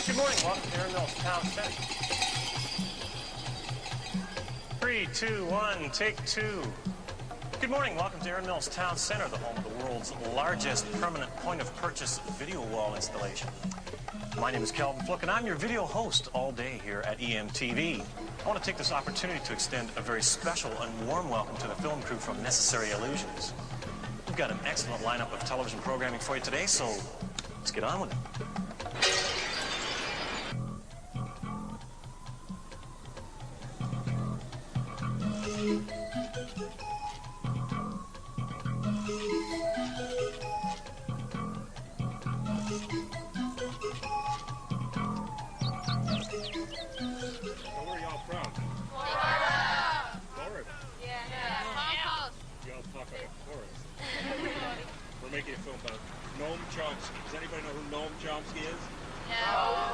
Good morning. Welcome to Aaron Mills Town Center. 3, 2, 1, take 2. Good morning. Welcome to Aaron Mills Town Center, the home of the world's largest permanent point-of-purchase video wall installation. My name is Calvin Fluke, and I'm your video host all day here at EMTV. I want to take this opportunity to extend a very special and warm welcome to the film crew from Necessary Illusions. We've got an excellent lineup of television programming for you today, so let's get on with it. We're making a film about Noam Chomsky. Does anybody know who Noam Chomsky is? No.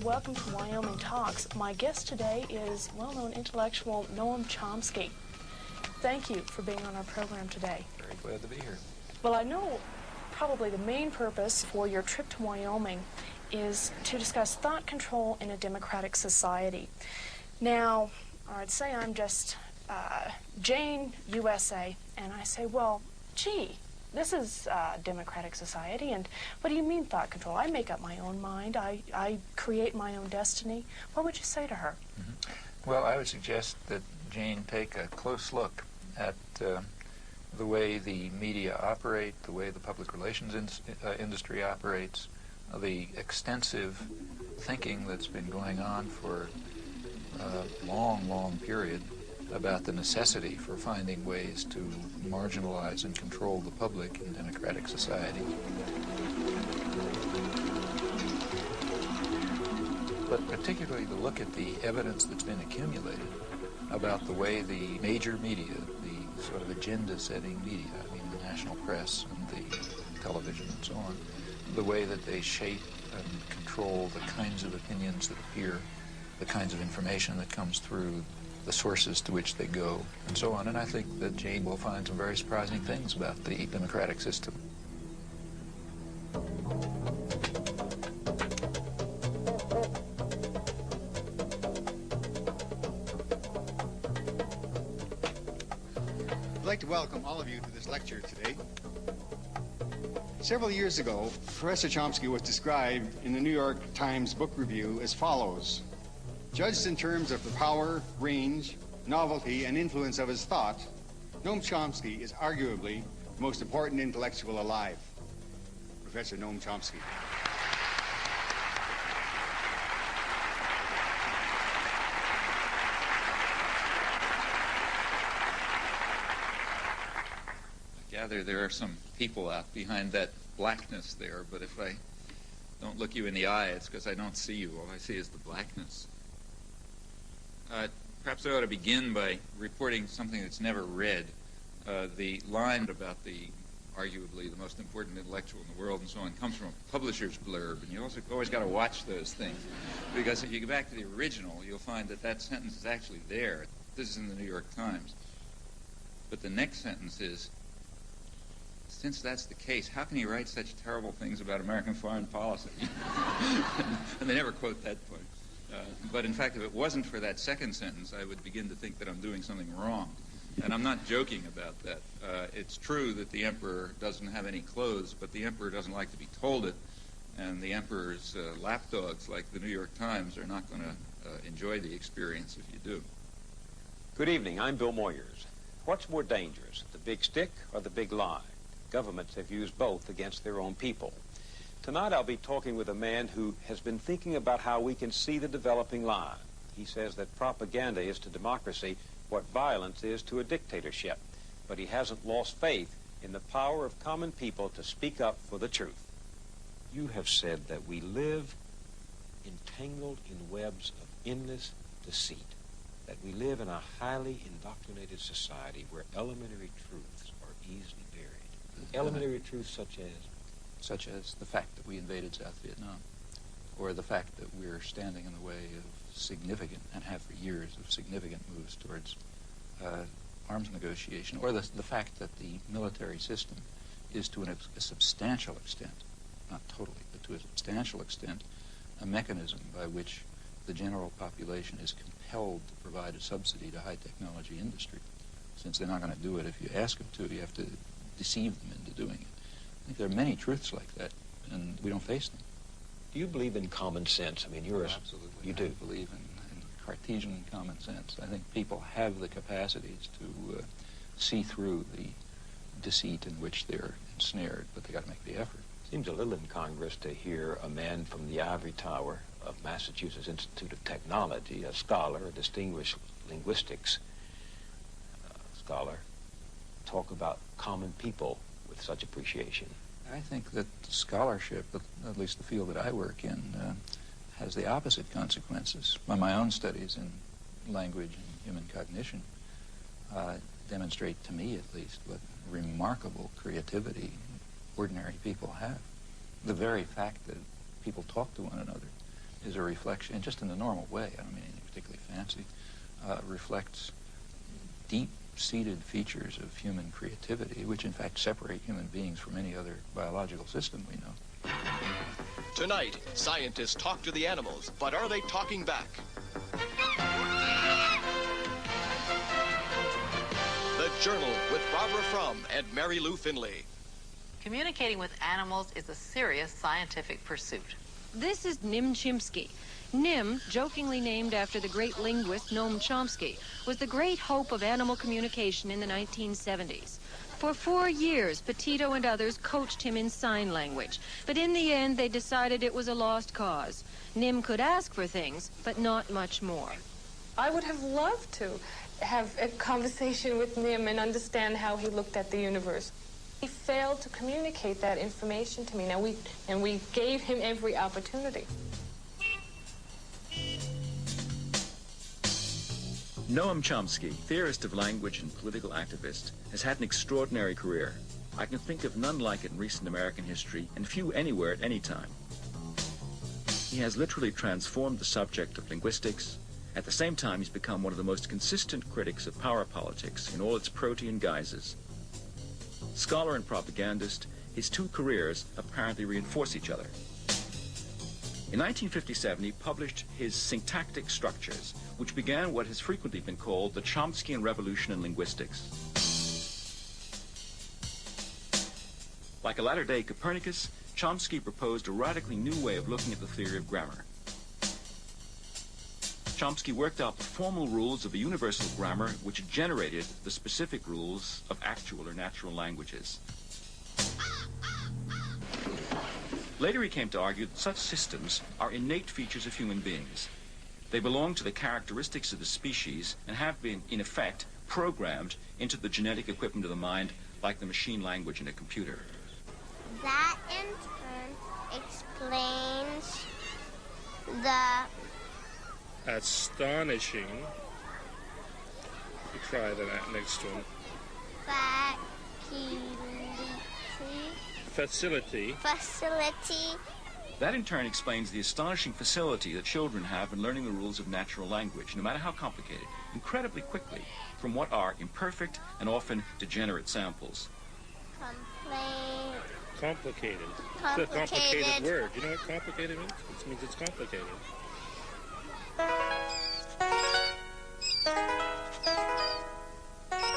Welcome to Wyoming Talks. My guest today is well-known intellectual Noam Chomsky. Thank you for being on our program today. Very glad to be here. Well, I know probably the main purpose for your trip to Wyoming is to discuss thought control in a democratic society. Now, I'd say I'm just Jane, USA, and I say, well, gee, this is a democratic society, and what do you mean thought control? I make up my own mind. I create my own destiny. What would you say to her? Mm-hmm. Well, I would suggest that Jane take a close look at the way the media operate, the way the public relations industry operates, the extensive thinking that's been going on for a long, long period about the necessity for finding ways to marginalize and control the public in democratic society. But particularly to look at the evidence that's been accumulated about the way the major media, the sort of agenda-setting media, I mean the national press and the television and so on, the way that they shape and control the kinds of opinions that appear, the kinds of information that comes through, the sources to which they go, and so on. And I think that Jane will find some very surprising things about the democratic system. I'd like to welcome all of you to this lecture today. Several years ago, Professor Chomsky was described in the New York Times Book Review as follows: judged in terms of the power, range, novelty, and influence of his thought, Noam Chomsky is arguably the most important intellectual alive. Professor Noam Chomsky. I gather there are some people out behind that blackness there, but if I don't look you in the eye, it's because I don't see you. All I see is the blackness. Perhaps I ought to begin by reporting something that's never read. The line about the arguably the most important intellectual in the world and so on comes from a publisher's blurb, and you also always got to watch those things, because if you go back to the original, you'll find that that sentence is actually there. This is in the New York Times. But the next sentence is, since that's the case, how can he write such terrible things about American foreign policy? And they never quote that point. But in fact, if it wasn't for that second sentence, I would begin to think that I'm doing something wrong. And I'm not joking about that. It's true that the emperor doesn't have any clothes, but the emperor doesn't like to be told it. And the emperor's lapdogs, like the New York Times, are not going to enjoy the experience if you do. Good evening. I'm Bill Moyers. What's more dangerous, the big stick or the big lie? Governments have used both against their own people. Tonight I'll be talking with a man who has been thinking about how we can see the developing lie. He says that propaganda is to democracy what violence is to a dictatorship, but he hasn't lost faith in the power of common people to speak up for the truth. You have said that we live entangled in webs of endless deceit, that we live in a highly indoctrinated society where elementary truths are easily buried. Elementary truths such as the fact that we invaded South Vietnam, or the fact that we're standing in the way of significant, and have for years, of significant moves towards arms negotiation, or the fact that the military system is to a substantial extent, not totally, but to a substantial extent, a mechanism by which the general population is compelled to provide a subsidy to high technology industry. Since they're not going to do it if you ask them to, you have to deceive them into doing it. I think there are many truths like that, and we don't face them. Do you believe in common sense? I mean, Absolutely. You do? I believe in Cartesian common sense. I think people have the capacities to see through the deceit in which they're ensnared, but they got to make the effort. Seems a little incongruous to hear a man from the ivory tower of Massachusetts Institute of Technology, a scholar, a distinguished linguistics scholar, talk about common people with such appreciation. I think that scholarship, at least the field that I work in, has the opposite consequences. My own studies in language and human cognition demonstrate, to me at least, what remarkable creativity ordinary people have. The very fact that people talk to one another is a reflection, and just in the normal way, I don't mean anything particularly fancy, reflects deep-seated features of human creativity, which in fact separate human beings from any other biological system we know. Tonight, scientists talk to the animals, but are they talking back? The Journal with Barbara Frum and Mary Lou Finley. Communicating with animals is a serious scientific pursuit. This is Noam Chomsky. Nim, jokingly named after the great linguist Noam Chomsky, was the great hope of animal communication in the 1970s. For 4 years, Petito and others coached him in sign language, but in the end they decided it was a lost cause. Nim could ask for things, but not much more. I would have loved to have a conversation with Nim and understand how he looked at the universe. He failed to communicate that information to me. We gave him every opportunity. Noam Chomsky, theorist of language and political activist, has had an extraordinary career. I can think of none like it in recent American history, and few anywhere at any time. He has literally transformed the subject of linguistics. At the same time, he's become one of the most consistent critics of power politics in all its protean guises. Scholar and propagandist, his two careers apparently reinforce each other. In 1957, he published his Syntactic Structures, which began what has frequently been called the Chomskyan Revolution in Linguistics. Like a latter-day Copernicus, Chomsky proposed a radically new way of looking at the theory of grammar. Chomsky worked out the formal rules of a universal grammar which generated the specific rules of actual or natural languages. Later he came to argue that such systems are innate features of human beings. They belong to the characteristics of the species and have been, in effect, programmed into the genetic equipment of the mind like the machine language in a computer. That in turn explains the astonishing. You try that next one. Facility. That in turn explains the astonishing facility that children have in learning the rules of natural language, no matter how complicated, incredibly quickly, from what are imperfect and often degenerate samples. Complicated. It's a complicated word. You know what complicated means? It means it's complicated.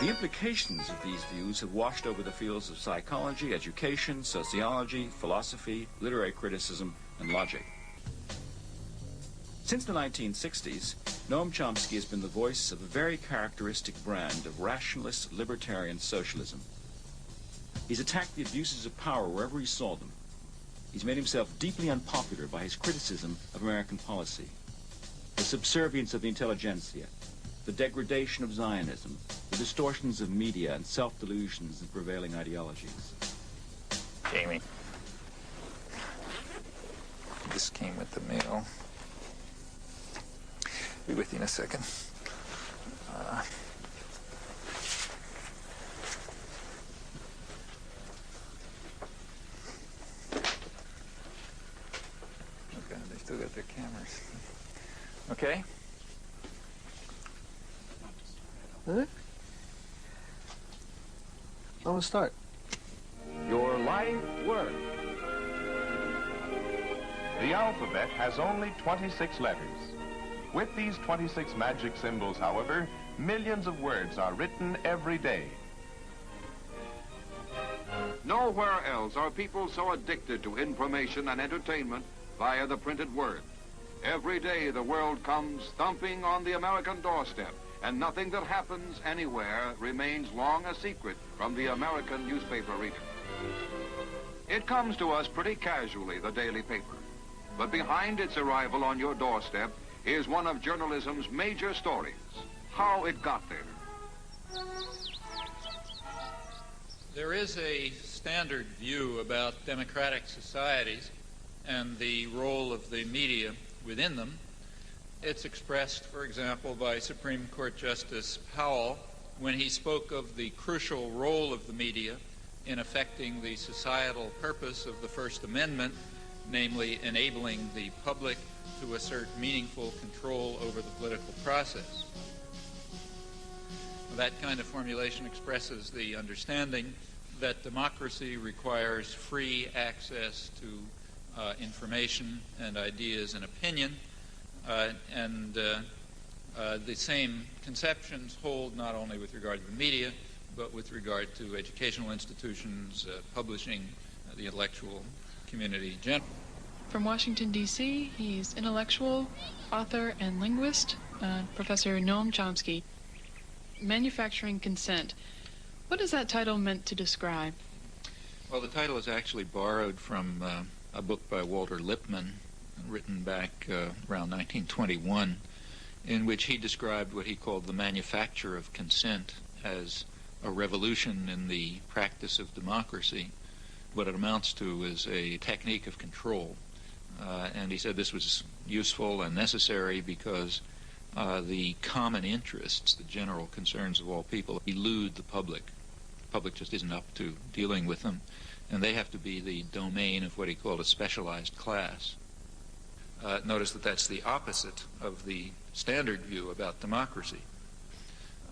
The implications of these views have washed over the fields of psychology, education, sociology, philosophy, literary criticism, and logic. Since the 1960s, Noam Chomsky has been the voice of a very characteristic brand of rationalist libertarian socialism. He's attacked the abuses of power wherever he saw them. He's made himself deeply unpopular by his criticism of American policy, the subservience of the intelligentsia, the degradation of Zionism, the distortions of media and self-delusions and prevailing ideologies. Jamie. This came with the mail. Be with you in a second. Okay, they still got their cameras. Okay? Huh? I'm gonna start. Your life work. The alphabet has only 26 letters. With these 26 magic symbols, however, millions of words are written every day. Nowhere else are people so addicted to information and entertainment via the printed word. Every day the world comes thumping on the American doorstep, and nothing that happens anywhere remains long a secret from the American newspaper reader. It comes to us pretty casually, the daily paper. But behind its arrival on your doorstep is one of journalism's major stories, how it got there. There is a standard view about democratic societies and the role of the media within them. It's expressed, for example, by Supreme Court Justice Powell when he spoke of the crucial role of the media in affecting the societal purpose of the First Amendment, namely enabling the public to assert meaningful control over the political process. That kind of formulation expresses the understanding that democracy requires free access to information and ideas and opinion, and the same conceptions hold not only with regard to the media, but with regard to educational institutions, publishing, the intellectual community in general. From Washington, D.C., he's intellectual, author, and linguist, Professor Noam Chomsky. Manufacturing Consent. What is that title meant to describe? Well, the title is actually borrowed from a book by Walter Lippmann, written back around 1921, in which he described what he called the manufacture of consent as a revolution in the practice of democracy. What it amounts to is a technique of control. And he said this was useful and necessary because the common interests, the general concerns of all people, elude the public. The public just isn't up to dealing with them, and they have to be the domain of what he called a specialized class. Notice that that's the opposite of the standard view about democracy.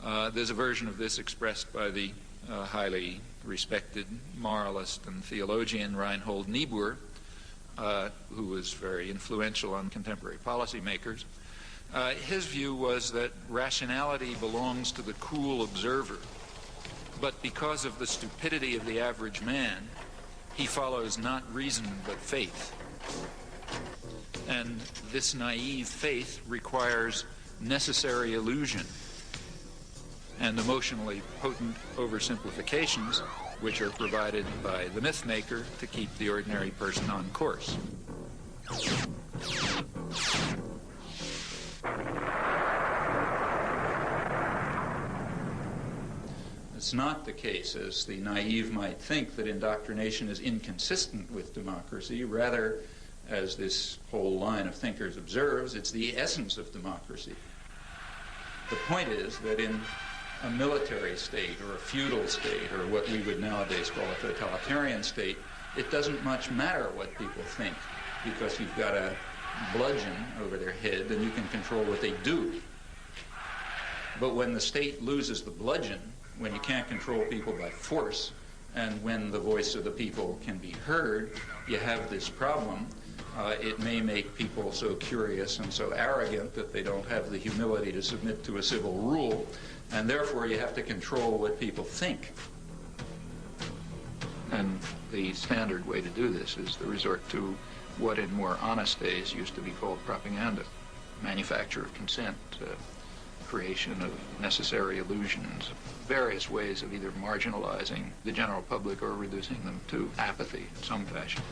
There's a version of this expressed by the highly respected moralist and theologian Reinhold Niebuhr, who was very influential on contemporary policymakers. His view was that rationality belongs to the cool observer, but because of the stupidity of the average man, he follows not reason but faith. And this naive faith requires necessary illusion and emotionally potent oversimplifications, which are provided by the myth maker to keep the ordinary person on course. It's not the case, as the naive might think, that indoctrination is inconsistent with democracy. Rather, as this whole line of thinkers observes, it's the essence of democracy. The point is that in a military state or a feudal state or what we would nowadays call a totalitarian state, it doesn't much matter what people think, because you've got a bludgeon over their head and you can control what they do. But when the state loses the bludgeon, when you can't control people by force, and when the voice of the people can be heard, you have this problem. It may make people so curious and so arrogant that they don't have the humility to submit to a civil rule, and therefore you have to control what people think. And the standard way to do this is to resort to what in more honest days used to be called propaganda, manufacture of consent, creation of necessary illusions, various ways of either marginalizing the general public or reducing them to apathy in some fashion.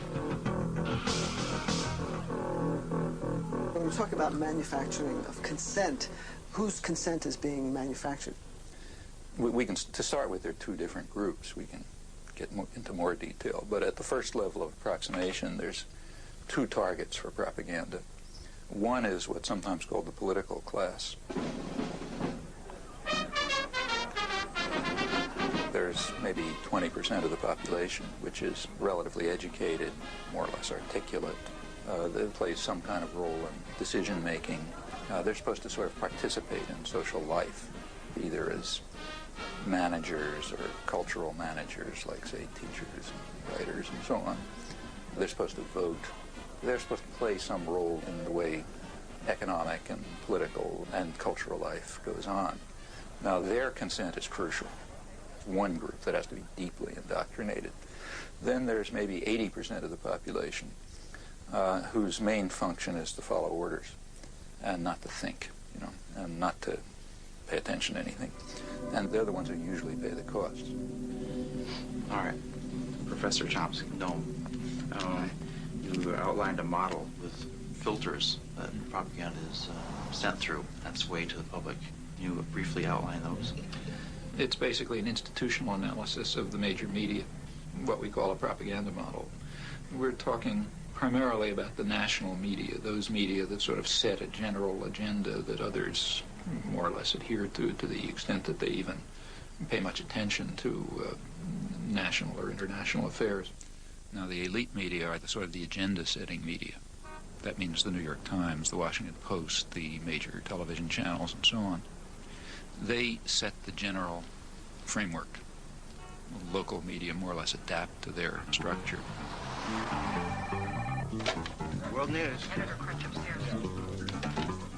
When we talk about manufacturing of consent, whose consent is being manufactured? We can, to start with, there are two different groups. We can get into more detail, but at the first level of approximation, there's two targets for propaganda. One is what's sometimes called the political class. There's maybe 20% of the population which is relatively educated, more or less articulate. They play some kind of role in decision-making. They're supposed to sort of participate in social life, either as managers or cultural managers, like, say, teachers and writers and so on. They're supposed to vote. They're supposed to play some role in the way economic and political and cultural life goes on. Now, their consent is crucial. One group that has to be deeply indoctrinated. Then there's maybe 80% of the population whose main function is to follow orders and not to think, and not to pay attention to anything. And they're the ones who usually pay the cost. All right. Professor Chomsky, Noam, you outlined a model with filters that propaganda is sent through. That's way to the public. Can you briefly outline those? It's basically an institutional analysis of the major media, what we call a propaganda model. We're talking primarily about the national media, those media that sort of set a general agenda that others more or less adhere to the extent that they even pay much attention to national or international affairs. Now, the elite media are the sort of the agenda-setting media. That means the New York Times, the Washington Post, the major television channels, and so on. They set the general framework. Local media more or less adapt to their structure. World News.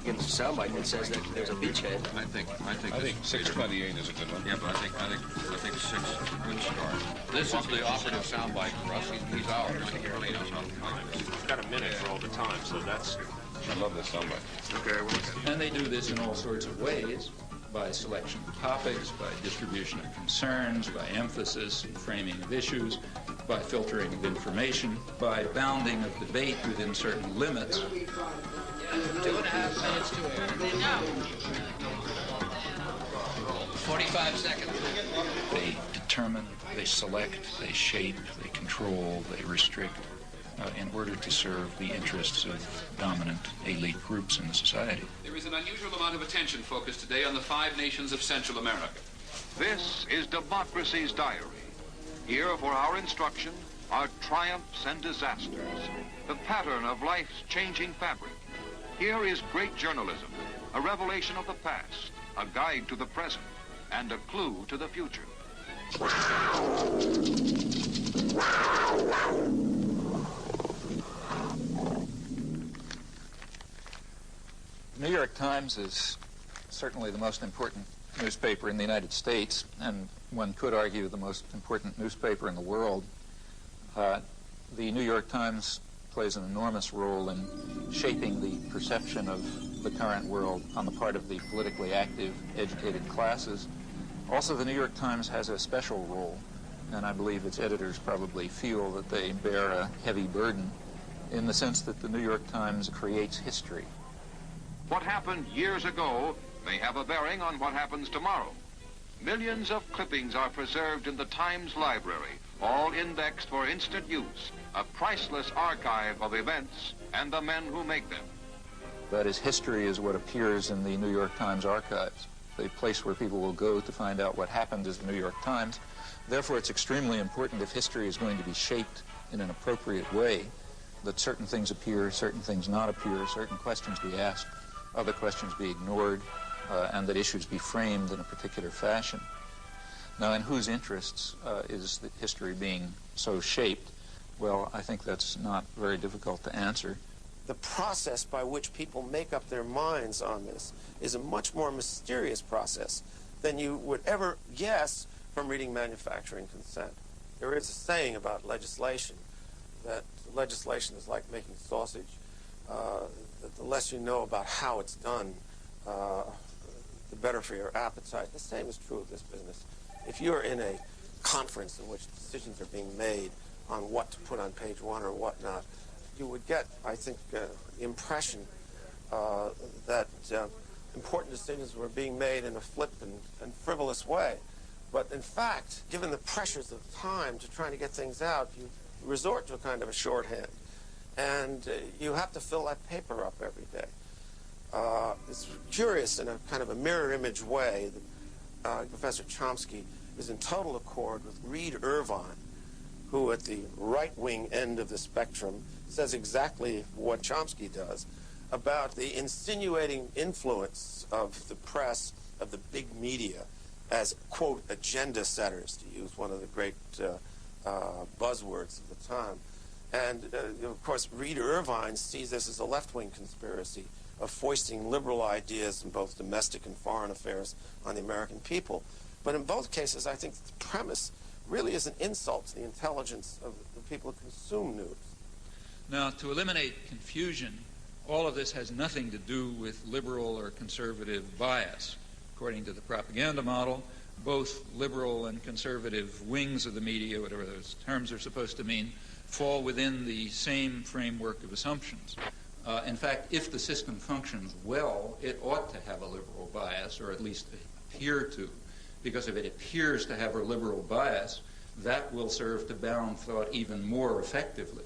In the soundbite that says that there's a beachhead. I think 628 is a good one. Yeah, but I think 6 is a good start. This is the operative soundbite for us. He's out. We've got a minute for all the time, so that's... I love this soundbite. Okay, well, and they do this in all sorts of ways. By selection of topics, by distribution of concerns, by emphasis and framing of issues, by filtering of information, by bounding of debate within certain limits. 2.5 minutes to air. 45 seconds. They determine, they select, they shape, they control, they restrict in order to serve the interests of dominant elite groups in the society. There is an unusual amount of attention focused today on the 5 nations of Central America. This is Democracy's Diary. Here for our instruction are triumphs and disasters, the pattern of life's changing fabric. Here is great journalism, a revelation of the past, a guide to the present, and a clue to the future. The New York Times is certainly the most important newspaper in the United States, and one could argue the most important newspaper in the world. The New York Times plays an enormous role in shaping the perception of the current world on the part of the politically active, educated classes. Also, the New York Times has a special role, and I believe its editors probably feel that they bear a heavy burden in the sense that the New York Times creates history. What happened years ago may have a bearing on what happens tomorrow. Millions of clippings are preserved in the Times library, all indexed for instant use, a priceless archive of events and the men who make them. That is, history is what appears in the New York Times archives, the place where people will go to find out what happened is the New York Times. Therefore, it's extremely important, if history is going to be shaped in an appropriate way, that certain things appear, certain things not appear, certain questions be asked, other questions be ignored, and that issues be framed in a particular fashion. Now, in whose interests is the history being so shaped? Well, I think that's not very difficult to answer. The process by which people make up their minds on this is a much more mysterious process than you would ever guess from reading Manufacturing Consent. There is a saying about legislation, that legislation is like making sausage. That the less you know about how it's done, the better for your appetite. The same is true of this business. If you're in a conference in which decisions are being made on what to put on page 1 or whatnot, you would get, I think, the impression that important decisions were being made in a flip and frivolous way. But in fact, given the pressures of time to trying to get things out, you resort to a kind of a shorthand. and you have to fill that paper up every day. It's curious in a kind of a mirror image way that Professor Chomsky is in total accord with Reed Irvine, who at the right-wing end of the spectrum says exactly what Chomsky does about the insinuating influence of the press, of the big media, as, quote, agenda setters, to use one of the great buzzwords of the time. And, of course, Reed Irvine sees this as a left-wing conspiracy of foisting liberal ideas in both domestic and foreign affairs on the American people. But in both cases, I think the premise really is an insult to the intelligence of the people who consume news. Now, to eliminate confusion, all of this has nothing to do with liberal or conservative bias. According to the propaganda model, both liberal and conservative wings of the media, whatever those terms are supposed to mean, fall within the same framework of assumptions. In fact, if the system functions well, it ought to have a liberal bias, or at least appear to, because if it appears to have a liberal bias, that will serve to bound thought even more effectively.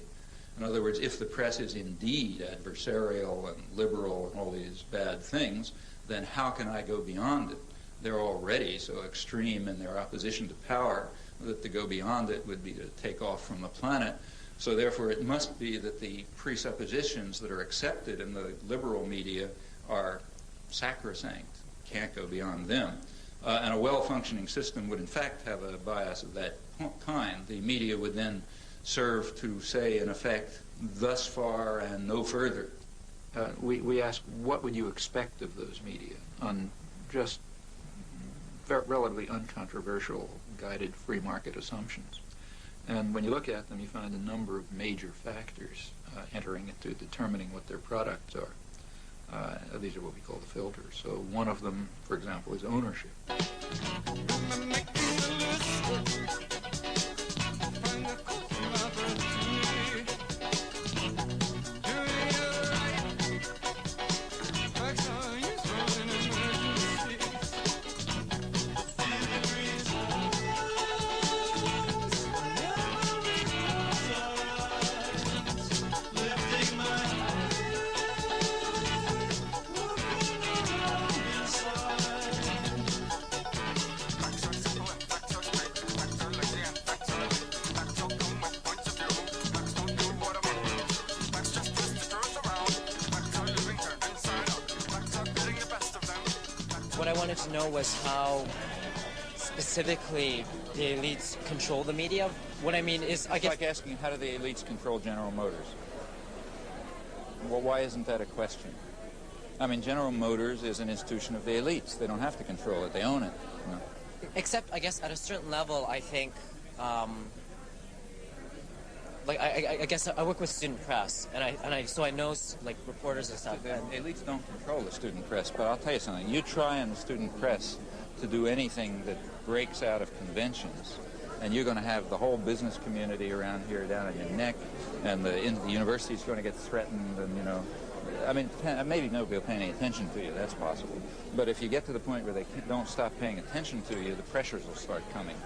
In other words, if the press is indeed adversarial and liberal and all these bad things, then how can I go beyond it? They're already so extreme in their opposition to power that to go beyond it would be to take off from the planet. So therefore, it must be that the presuppositions that are accepted in the liberal media are sacrosanct, can't go beyond them. And a well-functioning system would in fact have a bias of that kind. The media would then serve to say, in effect, thus far and no further. We ask, what would you expect of those media on just relatively uncontroversial, guided free market assumptions? And when you look at them, you find a number of major factors entering into determining what their products are. These are what we call the filters. So one of them, for example, is ownership. What I wanted to know was how specifically the elites control the media. What I mean is, I guess... It's like asking, how do the elites control General Motors? Well, why isn't that a question? I mean, General Motors is an institution of the elites. They don't have to control it. They own it. You know? Except, I guess, at a certain level, I think... like I guess I work with student press, so I know like reporters and stuff. The elites don't control the student press, but I'll tell you something. You try in the student press to do anything that breaks out of conventions, and you're going to have the whole business community around here down on your neck, and the university's going to get threatened, and you know, I mean, maybe nobody will pay any attention to you. That's possible. But if you get to the point where they don't stop paying attention to you, the pressures will start coming,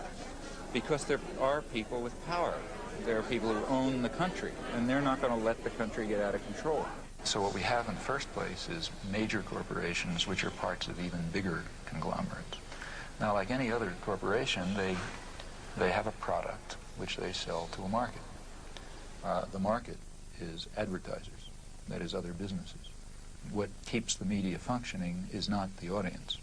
because there are people with power. There are people who own the country, and they're not going to let the country get out of control. So what we have in the first place is major corporations, which are parts of even bigger conglomerates. Now, like any other corporation, they have a product which they sell to a market. The market is advertisers, that is, other businesses. What keeps the media functioning is not the audience.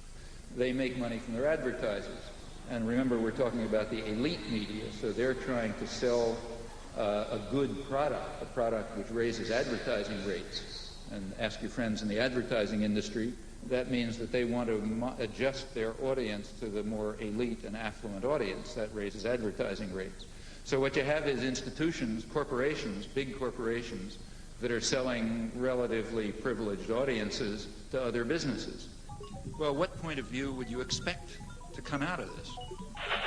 They make money from their advertisers. And remember, we're talking about the elite media, so they're trying to sell a good product, a product which raises advertising rates. And ask your friends in the advertising industry, that means that they want to adjust their audience to the more elite and affluent audience. That raises advertising rates. So what you have is institutions, corporations, big corporations, that are selling relatively privileged audiences to other businesses. Well, what point of view would you expect to come out of this?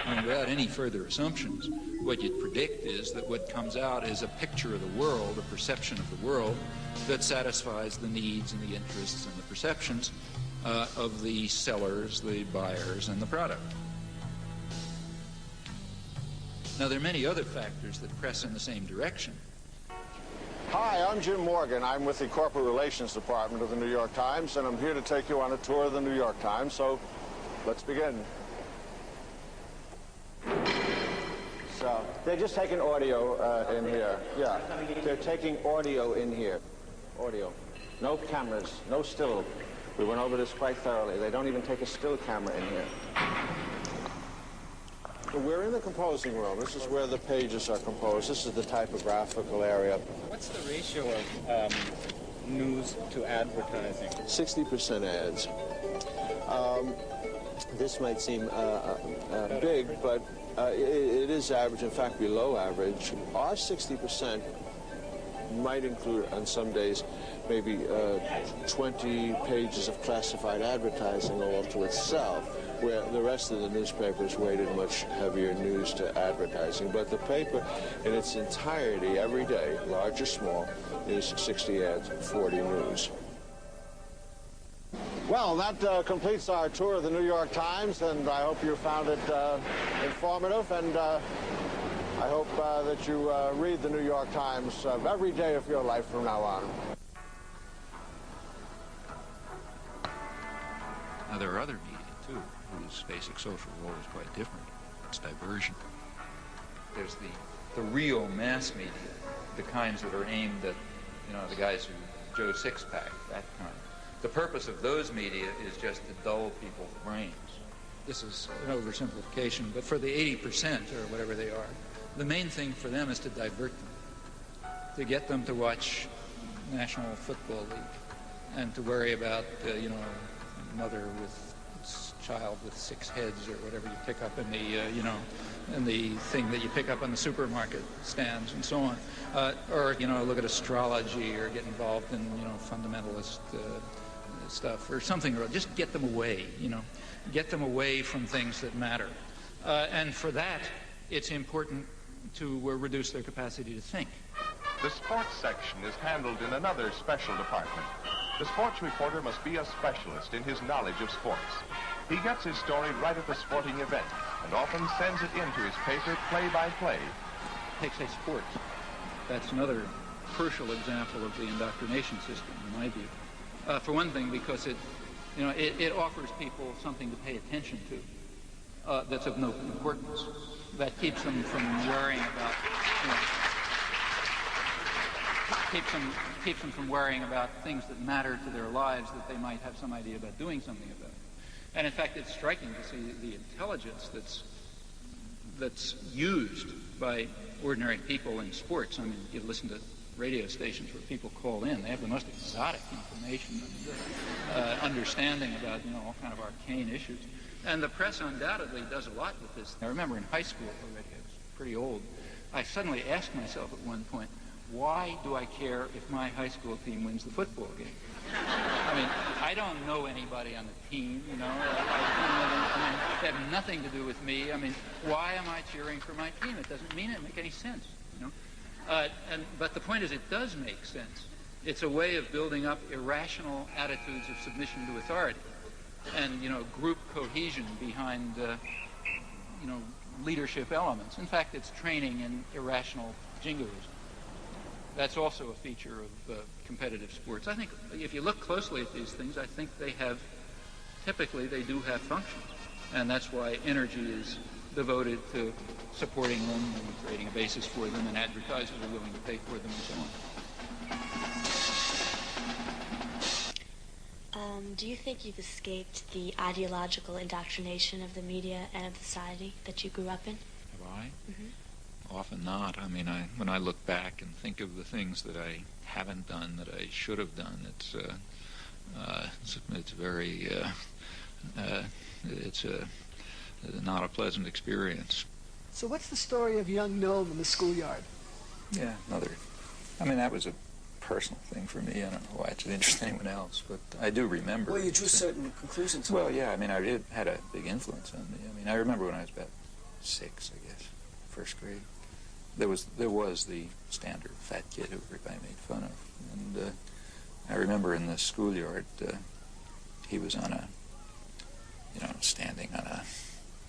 I mean, without any further assumptions, what you'd predict is that what comes out is a picture of the world, a perception of the world that satisfies the needs and the interests and the perceptions of the sellers, the buyers, and the product. Now, there are many other factors that press in the same direction. Hi, I'm Jim Morgan. I'm with the Corporate Relations Department of the New York Times, and I'm here to take you on a tour of the New York Times, so let's begin. So, they're just taking audio in here. Yeah, they're taking audio in here. Audio. No cameras, no still. We went over this quite thoroughly. They don't even take a still camera in here. We're in the composing room. This is where the pages are composed. This is the typographical area. What's the ratio of news to advertising? 60% ads. This might seem big, but it is average, in fact, below average. Our 60% might include, on some days, maybe 20 pages of classified advertising all to itself, where the rest of the newspapers weighted much heavier news to advertising. But the paper in its entirety, every day, large or small, is 60 ads, 40 news. Well, that completes our tour of the New York Times, and I hope you found it informative, and I hope that you read the New York Times every day of your life from now on. Now, there are other media, too, whose basic social role is quite different. It's diversion. There's the real mass media, the kinds that are aimed at, the guys who Joe Sixpack, that kind. The purpose of those media is just to dull people's brains. This is an oversimplification, but for the 80% or whatever they are, the main thing for them is to divert them, to get them to watch National Football League and to worry about, mother with child with 6 heads or whatever you pick up in the, in the thing that you pick up on the supermarket stands and so on. Or, look at astrology or get involved in, fundamentalist stuff or something, or just get them away, get them away from things that matter. And for that, it's important to reduce their capacity to think. The sports section is handled in another special department. The sports reporter must be a specialist in his knowledge of sports. He gets his story right at the sporting event and often sends it into his paper play by play. Take, say, sports. That's another crucial example of the indoctrination system, in my view. For one thing, because it offers people something to pay attention to that's of no importance. That keeps them from worrying about, keeps them from worrying about things that matter to their lives that they might have some idea about doing something about. And in fact, it's striking to see the intelligence that's used by ordinary people in sports. I mean, you listen to radio stations where people call in. They have the most exotic information and understanding about, all kind of arcane issues. And the press undoubtedly does a lot with this. I remember in high school already, I was pretty old, I suddenly asked myself at one point, why do I care if my high school team wins the football game? I mean, I don't know anybody on the team, I mean, they have nothing to do with me. I mean, why am I cheering for my team? It doesn't make any sense, But the point is, it does make sense. It's a way of building up irrational attitudes of submission to authority and, group cohesion behind, leadership elements. In fact, it's training in irrational jingoism. That's also a feature of competitive sports. I think if you look closely at these things, I think typically they do have functions. And that's why energy is devoted to supporting them and creating a basis for them, and advertisers are willing to pay for them and so on. Do you think you've escaped the ideological indoctrination of the media and of society that you grew up in? Have I? Mm-hmm. Often not. I mean, when I look back and think of the things that I haven't done that I should have done, it's very it's not a pleasant experience. So what's the story of young Noam in the schoolyard? Yeah, that was a personal thing for me. I don't know why it's of interest to anyone else, but I do remember. Well, you drew certain conclusions. Well, yeah, it had a big influence on me. I remember when I was about 6, I guess, first grade. There was the standard fat kid who everybody made fun of, and I remember in the schoolyard he was on standing on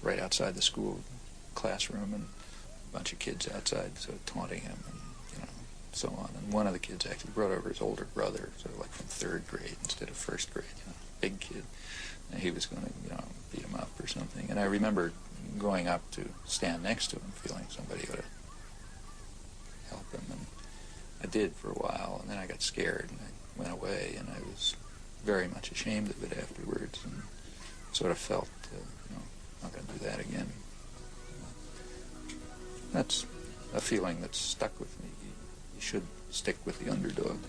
right outside the school classroom, and a bunch of kids outside, so taunting him and so on. And one of the kids actually brought over his older brother, sort of like from 3rd grade instead of 1st grade, big kid. And he was going to, beat him up or something. And I remember going up to stand next to him, feeling somebody ought to help him. And I did for a while, and then I got scared, and I went away, and I was very much ashamed of it afterwards, and sort of felt, I'm not going to do that again. That's a feeling that's stuck with me. You should stick with the underdog.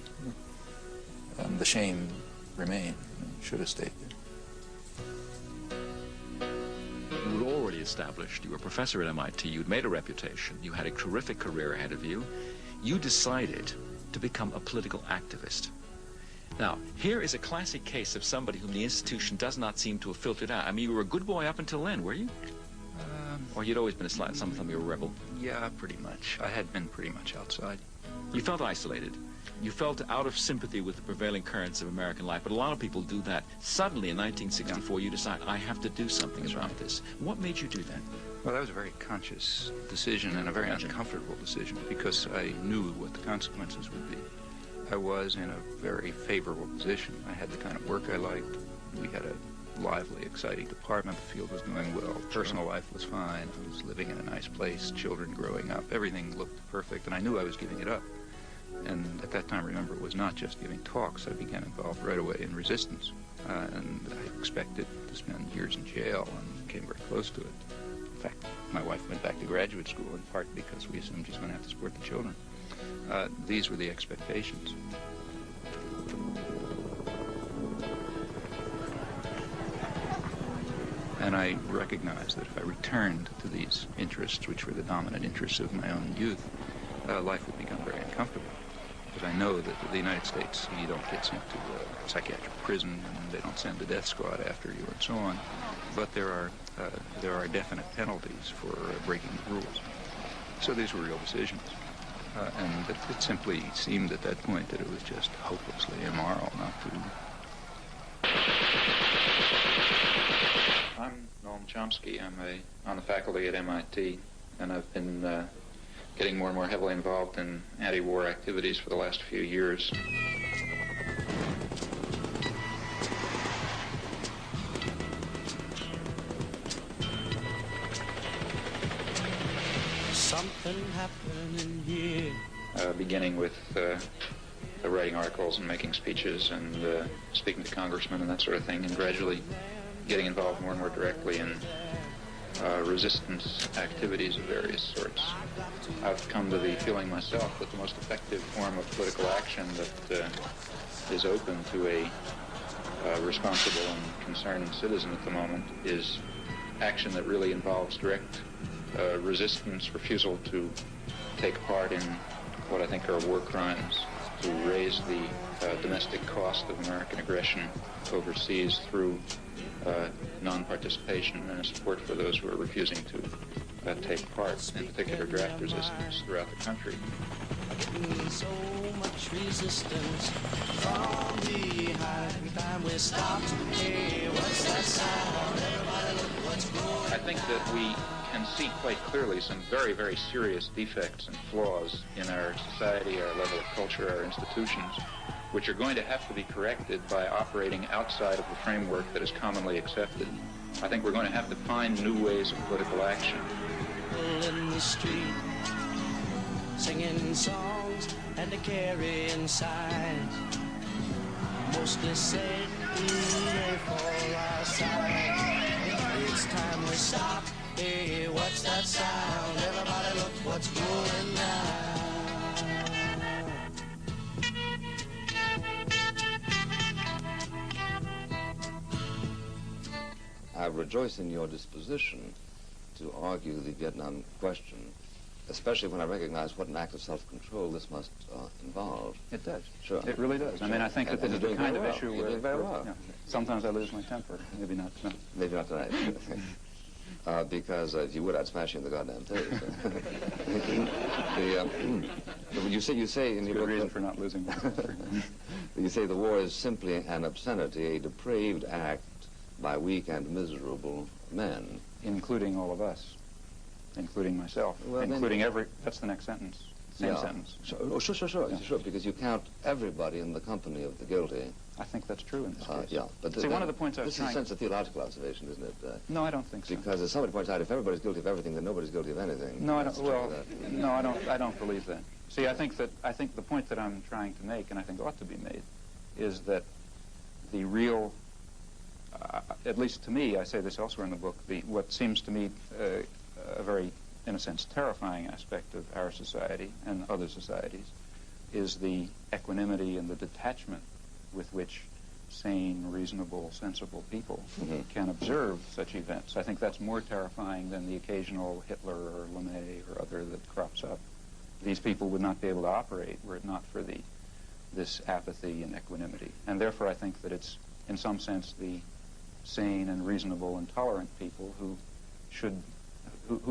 The shame remained. You should have stayed there. You were already established. You were a professor at MIT. You'd made a reputation. You had a terrific career ahead of you. You decided to become a political activist. Now, here is a classic case of somebody whom the institution does not seem to have filtered out. I mean, you were a good boy up until then, were you? Or you'd always been something you were a rebel? Yeah, pretty much. I had been pretty much outside. You felt isolated. You felt out of sympathy with the prevailing currents of American life, but a lot of people do that. Suddenly, in 1964, you decide, I have to do something about this. What made you do that? Well, that was a very conscious decision and a very uncomfortable decision because I knew what the consequences would be. I was in a very favorable position. I had the kind of work I liked. We had a lively, exciting department. The field was doing well. Personal life was fine. I was living in a nice place, children growing up. Everything looked perfect, and I knew I was giving it up. And at that time, remember, it was not just giving talks. I began involved right away in resistance. And I expected to spend years in jail and came very close to it. In fact, my wife went back to graduate school in part because we assumed she's going to have to support the children. These were the expectations. And I recognized that if I returned to these interests, which were the dominant interests of my own youth, life would become very uncomfortable. Because I know that in the United States, you don't get sent to a psychiatric prison, and they don't send the death squad after you, and so on. But there are definite penalties for breaking the rules. So these were real decisions. And it simply seemed at that point that it was just hopelessly immoral not to. I'm Noam Chomsky. I'm on the faculty at MIT, and I've been getting more and more heavily involved in anti-war activities for the last few years. Something happening here. Beginning with writing articles and making speeches and speaking to congressmen and that sort of thing, and gradually getting involved more and more directly in resistance activities of various sorts. I've come to the feeling myself that the most effective form of political action that is open to a responsible and concerned citizen at the moment is action that really involves direct resistance, refusal to take part in what I think are war crimes, to raise the domestic cost of American aggression overseas through non-participation and support for those who are refusing to take part, in particular draft resistance throughout the country. So much resistance from behind. Time we stopped. Hey, what's that sound? Everybody look what's going. I think that we can see quite clearly some very, very serious defects and flaws in our society, our level of culture, our institutions, which are going to have to be corrected by operating outside of the framework that is commonly accepted. I think we're going to have to find new ways of political action. In the street, singing songs and carrying signs, mostly said they fall outside. It's time we stop. Hey, what's that sound? Everybody look what's going on. I rejoice in your disposition to argue the Vietnam question, especially when I recognize what an act of self-control this must involve. It does. Sure. It really does. I mean, I think that this is the kind of issue where... very well. Yeah, sometimes I lose my temper. Maybe not tonight. Maybe not tonight. Because if you would, I'd smash you in the goddamn face. You say in your book... Good reason for not losing my temper. You say the war is simply an obscenity, a depraved act by weak and miserable men. Including all of us. Including myself. Well, including every... That's the next sentence. Same sentence. Sure, because you count everybody in the company of the guilty. I think that's true in this case. Yeah, but see, one of the points I was trying... This is a sense of theological observation, isn't it? No, I don't think so. Because as somebody points out, if everybody's guilty of everything, then nobody's guilty of anything. No, I don't. Well, no, I don't. I don't believe that. See, I think the point that I'm trying to make, and I think ought to be made, is that the real, at least to me, I say this elsewhere in the book, what seems to me a very, in a sense, terrifying aspect of our society and other societies is the equanimity and the detachment with which sane, reasonable, sensible people can observe such events. I think that's more terrifying than the occasional Hitler or LeMay or other that crops up. These people would not be able to operate were it not for this apathy and equanimity. And therefore I think that it's, in some sense, the sane and reasonable and tolerant people who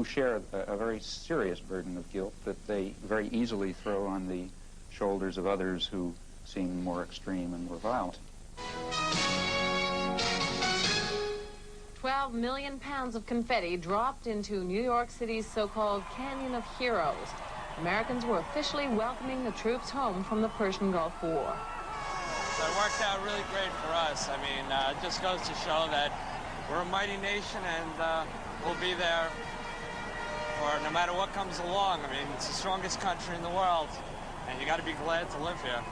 share a very serious burden of guilt that they very easily throw on the shoulders of others who seem more extreme and more violent. 12 million pounds of confetti dropped into New York City's so-called Canyon of Heroes. Americans were officially welcoming the troops home from the Persian Gulf War. So it worked out really great for us. I mean, it just goes to show that we're a mighty nation and we'll be there for no matter what comes along. I mean, it's the strongest country in the world, and you got to be glad to live here.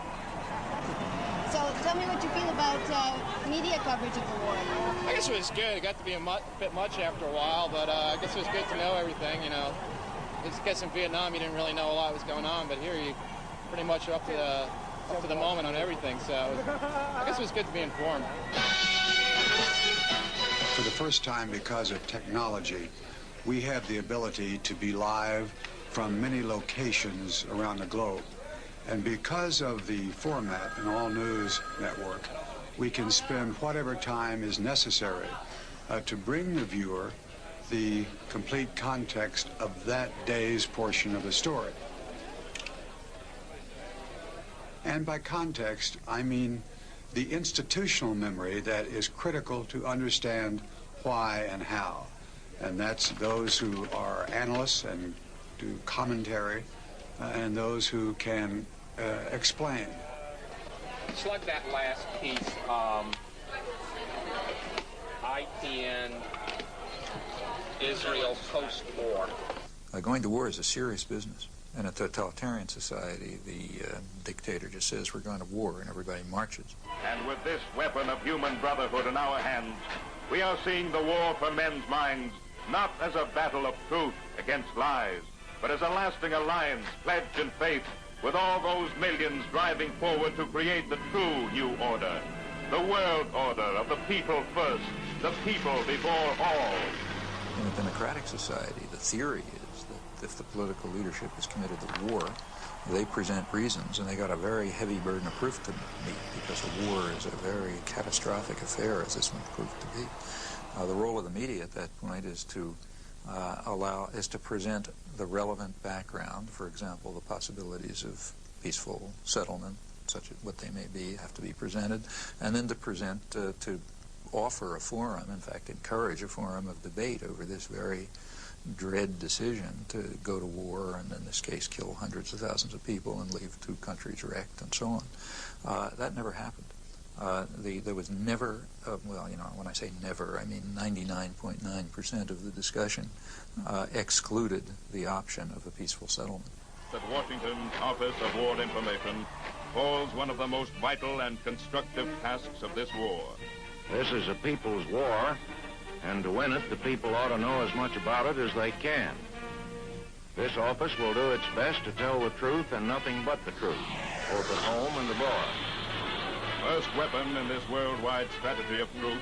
So tell me what you feel about media coverage of the war. I guess it was good. It got to be a bit much after a while, but I guess it was good to know everything, you know. I guess in Vietnam you didn't really know a lot was going on, but here you pretty much are up to the moment on everything, so I guess it was good to be informed. For the first time, because of technology, we have the ability to be live from many locations around the globe. And because of the format in All News Network, we can spend whatever time is necessary to bring the viewer the complete context of that day's portion of the story. And by context, I mean the institutional memory that is critical to understand why and how. And that's those who are analysts and do commentary, and those who can explain. It's like that last piece, IPN, Israel post-war. Going to war is a serious business. In a totalitarian society, the dictator just says we're going to war and everybody marches. And with this weapon of human brotherhood in our hands, we are seeing the war for men's minds not as a battle of truth against lies, but as a lasting alliance pledged in faith with all those millions driving forward to create the true new order, the world order of the people first, the people before all. In a democratic society, the theory is that if the political leadership is committed to war, they present reasons, and they got a very heavy burden of proof to meet, because a war is a very catastrophic affair, as this one proved to be. The role of the media at that point is to present the relevant background. For example, the possibilities of peaceful settlement, such as what they may be, have to be presented, and then to offer a forum, in fact, encourage a forum of debate over this very dread decision to go to war and, in this case, kill hundreds of thousands of people and leave two countries wrecked and so on. That never happened. There was never, well, you know, when I say never, I mean 99.9% of the discussion excluded the option of a peaceful settlement. At Washington's Office of War Information falls one of the most vital and constructive tasks of this war. This is a people's war, and to win it, the people ought to know as much about it as they can. This office will do its best to tell the truth and nothing but the truth, both at home and abroad. First weapon in this worldwide strategy of truth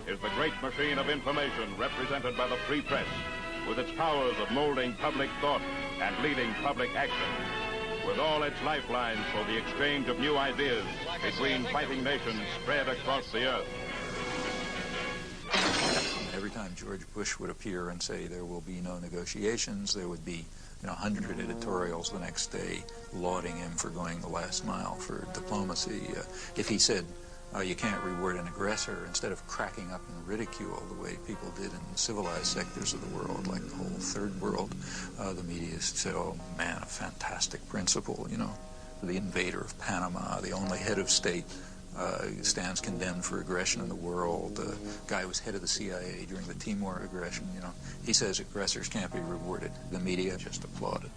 is the great machine of information represented by the free press, with its powers of molding public thought and leading public action, with all its lifelines for the exchange of new ideas between fighting nations spread across the earth. Every time George Bush would appear and say there will be no negotiations, there would be 100 editorials the next day lauding him for going the last mile for diplomacy. If he said You can't reward an aggressor instead of cracking up in ridicule the way people did in civilized sectors of the world, like the whole third world. The media said, oh man, a fantastic principle, you know. The invader of Panama, the only head of state, stands condemned for aggression in the world. The guy who was head of the CIA during the Timor aggression, you know, he says aggressors can't be rewarded. The media just applauded.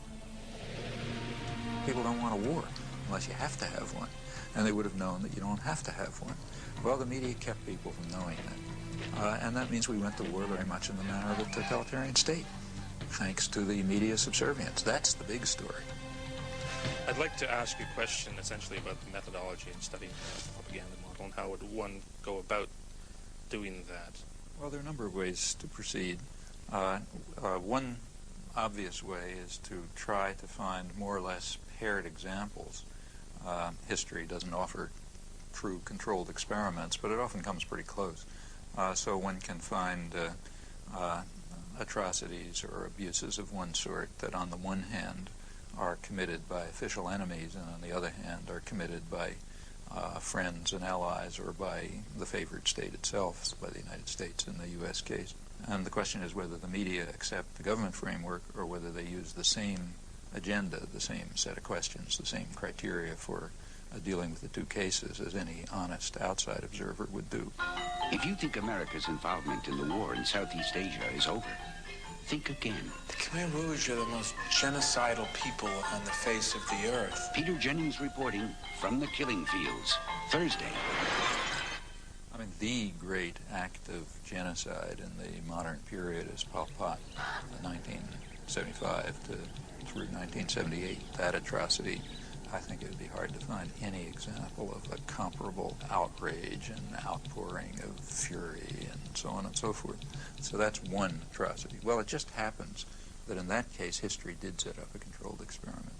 People don't want a war unless you have to have one. And they would have known that you don't have to have one. Well, the media kept people from knowing that. And that means we went to war very much in the manner of a totalitarian state, thanks to the media subservience. That's the big story. I'd like to ask you a question essentially about the methodology in studying the propaganda model, and how would one go about doing that? Well, there are a number of ways to proceed. One obvious way is to try to find more or less paired examples. History doesn't offer true controlled experiments, but it often comes pretty close. So one can find atrocities or abuses of one sort that on the one hand are committed by official enemies and on the other hand are committed by friends and allies or by the favored state itself, by the United States in the U.S. case. And the question is whether the media accept the government framework or whether they use the same agenda, the same set of questions, the same criteria for dealing with the two cases as any honest outside observer would do. If you think America's involvement in the war in Southeast Asia is over, think again. The Khmer Rouge are the most genocidal people on the face of the earth. Peter Jennings reporting from the killing fields, Thursday. I mean, the great act of genocide in the modern period is Pol Pot, 1975 through 1978. That atrocity, I think it would be hard to find any example of a comparable outrage and outpouring of fury and so on and so forth. So that's one atrocity. Well, it just happens that in that case, history did set up a controlled experiment.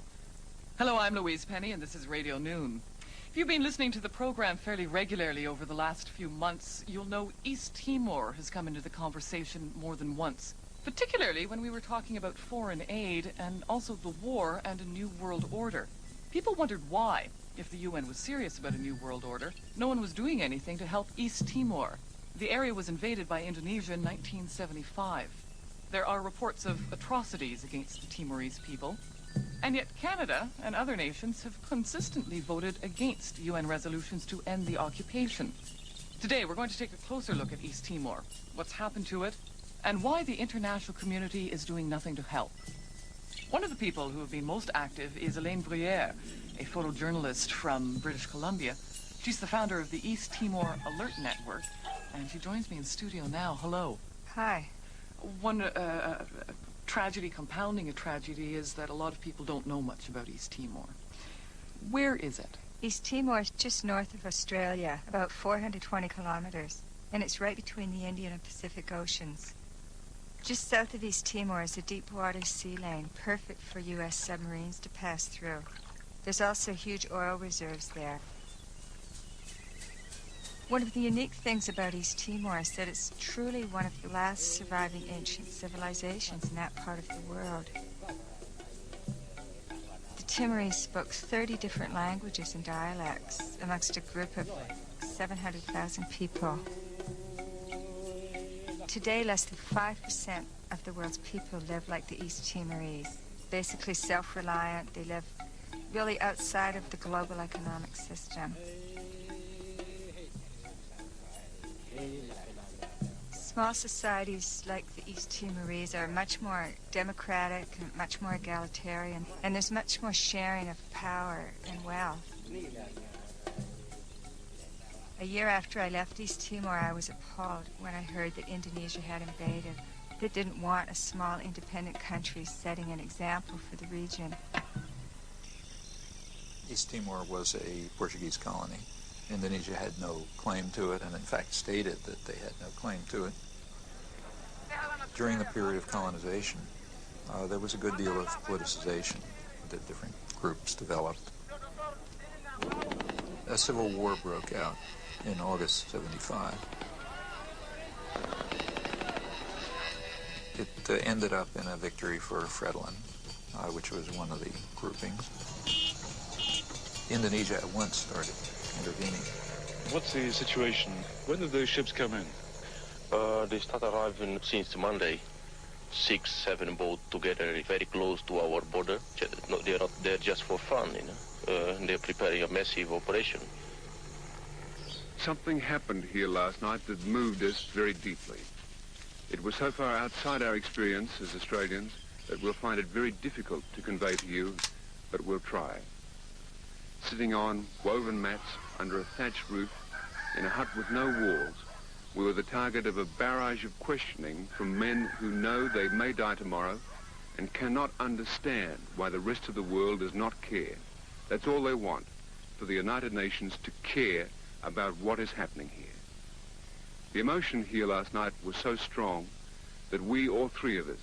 Hello, I'm Louise Penny, and this is Radio Noon. If you've been listening to the program fairly regularly over the last few months, you'll know East Timor has come into the conversation more than once, particularly when we were talking about foreign aid and also the war and a new world order. People wondered why, if the UN was serious about a new world order, no one was doing anything to help East Timor. The area was invaded by Indonesia in 1975. There are reports of atrocities against the Timorese people, and yet Canada and other nations have consistently voted against UN resolutions to end the occupation. Today, we're going to take a closer look at East Timor, what's happened to it, and why the international community is doing nothing to help. One of the people who have been most active is Elaine Bruyere, a photojournalist from British Columbia. She's the founder of the East Timor Alert Network, and she joins me in studio now. Hello. Hi. One tragedy compounding a tragedy is that a lot of people don't know much about East Timor. Where is it? East Timor is just north of Australia, about 420 kilometers, and it's right between the Indian and Pacific Oceans. Just south of East Timor is a deep-water sea lane, perfect for U.S. submarines to pass through. There's also huge oil reserves there. One of the unique things about East Timor is that it's truly one of the last surviving ancient civilizations in that part of the world. The Timorese spoke 30 different languages and dialects amongst a group of 700,000 people. Today, less than 5% of the world's people live like the East Timorese, basically self-reliant. They live really outside of the global economic system. Small societies like the East Timorese are much more democratic and much more egalitarian, and there's much more sharing of power and wealth. A year after I left East Timor, I was appalled when I heard that Indonesia had invaded. They didn't want a small independent country setting an example for the region. East Timor was a Portuguese colony. Indonesia had no claim to it, and in fact stated that they had no claim to it. During the period of colonization, there was a good deal of politicization. The different groups developed. A civil war broke out in August '75. It ended up in a victory for Fretilin, which was one of the groupings. Indonesia at once started intervening. What's the situation? When did those ships come in? They start arriving since Monday. 6, 7 boats together, very close to our border. No, they're not there just for fun, you know. They're preparing a massive operation. Something happened here last night that moved us very deeply. It was so far outside our experience as Australians that we'll find it very difficult to convey to you, but we'll try. Sitting on woven mats under a thatched roof in a hut with no walls, we were the target of a barrage of questioning from men who know they may die tomorrow and cannot understand why the rest of the world does not care. That's all they want, for the United Nations to care about what is happening here. The emotion here last night was so strong that we, all three of us,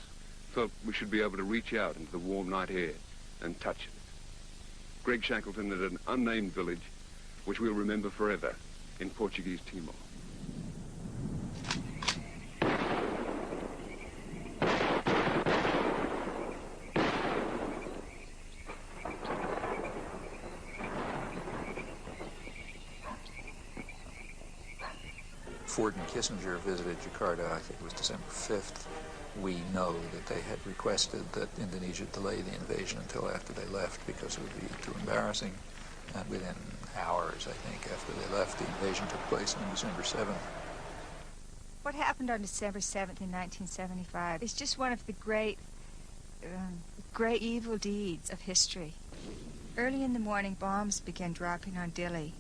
felt we should be able to reach out into the warm night air and touch it. Greg Shackleton at an unnamed village, which we'll remember forever in Portuguese Timor. Ford and Kissinger visited Jakarta, I think it was December 5th. We know that they had requested that Indonesia delay the invasion until after they left because it would be too embarrassing. And within hours, I think, after they left, the invasion took place on December 7th. What happened on December 7th in 1975 is just one of the great evil deeds of history. Early in the morning, bombs began dropping on Dili.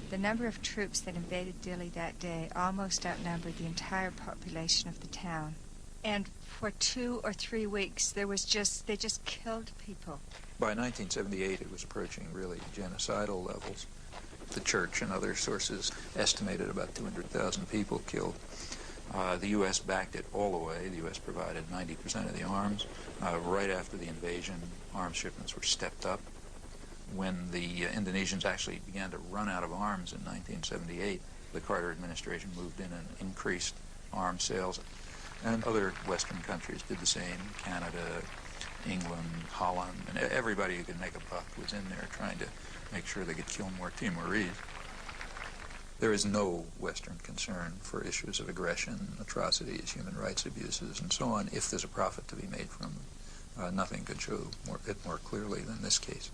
The number of troops that invaded Dili that day almost outnumbered the entire population of the town. And for 2 or 3 weeks, they just killed people. By 1978, it was approaching really genocidal levels. The church and other sources estimated about 200,000 people killed. The U.S. backed it all the way. The U.S. provided 90% of the arms. Right after the invasion, arms shipments were stepped up. When the Indonesians actually began to run out of arms in 1978, the Carter administration moved in and increased arms sales. And other Western countries did the same. Canada, England, Holland, and everybody who could make a buck was in there trying to make sure they could kill more Timorese. There is no Western concern for issues of aggression, atrocities, human rights abuses, and so on, if there's a profit to be made from them. Nothing could show it more clearly than this case.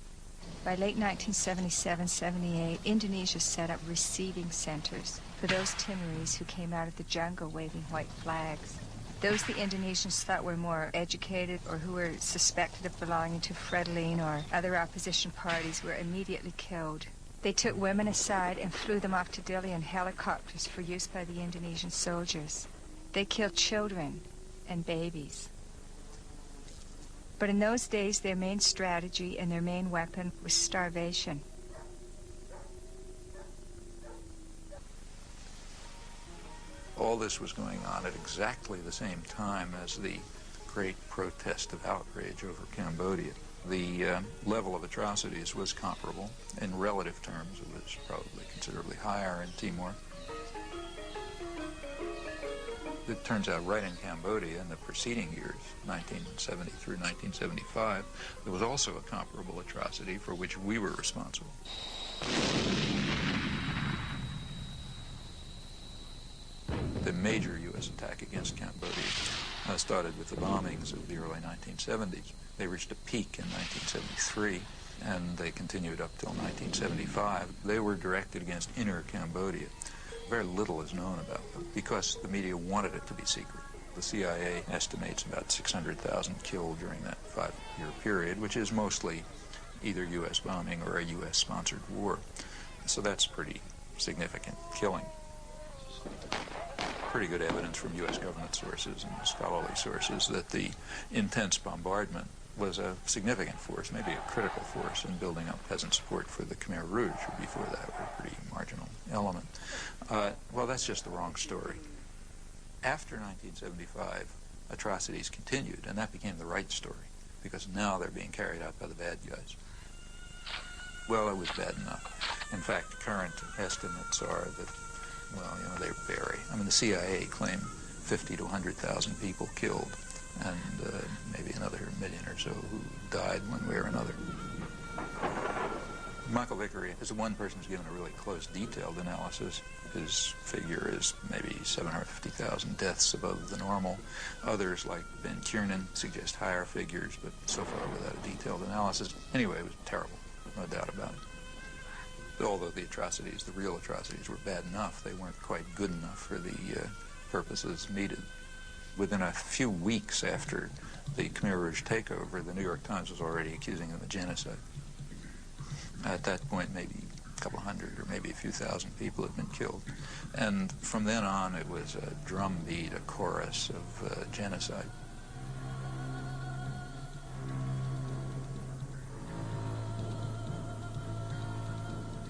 By late 1977-78, Indonesia set up receiving centers for those Timorese who came out of the jungle waving white flags. Those the Indonesians thought were more educated or who were suspected of belonging to Frelimo or other opposition parties were immediately killed. They took women aside and flew them off to Dili in helicopters for use by the Indonesian soldiers. They killed children and babies. But in those days, their main strategy and their main weapon was starvation. All this was going on at exactly the same time as the great protest of outrage over Cambodia. The level of atrocities was comparable. In relative terms, it was probably considerably higher in Timor. It turns out right in Cambodia in the preceding years, 1970 through 1975, there was also a comparable atrocity for which we were responsible. The major U.S. attack against Cambodia started with the bombings of the early 1970s. They reached a peak in 1973, and they continued up till 1975. They were directed against inner Cambodia. Very little is known about them because the media wanted it to be secret. The CIA estimates about 600,000 killed during that 5-year period, which is mostly either U.S. bombing or a U.S.-sponsored war. So that's pretty significant killing. Pretty good evidence from U.S. government sources and scholarly sources that the intense bombardment was a significant force, maybe a critical force in building up peasant support for the Khmer Rouge, who before that were a pretty marginal element. Well, that's just the wrong story. After 1975, atrocities continued, and that became the right story, because now they're being carried out by the bad guys. Well, it was bad enough. In fact, current estimates are that, well, you know, they vary. I mean, the CIA claimed 50 to 100,000 people killed, and maybe another 1 million or so who died one way or another. Michael Vickery is the one person who's given a really close, detailed analysis. His figure is maybe 750,000 deaths above the normal. Others, like Ben Kiernan, suggest higher figures, but so far without a detailed analysis. Anyway, it was terrible, no doubt about it. Although the atrocities, the real atrocities, were bad enough, they weren't quite good enough for the purposes needed. Within a few weeks after the Khmer Rouge takeover, the New York Times was already accusing them of genocide. At that point, maybe a couple hundred or maybe a few thousand people had been killed. And from then on, it was a drumbeat, a chorus of genocide.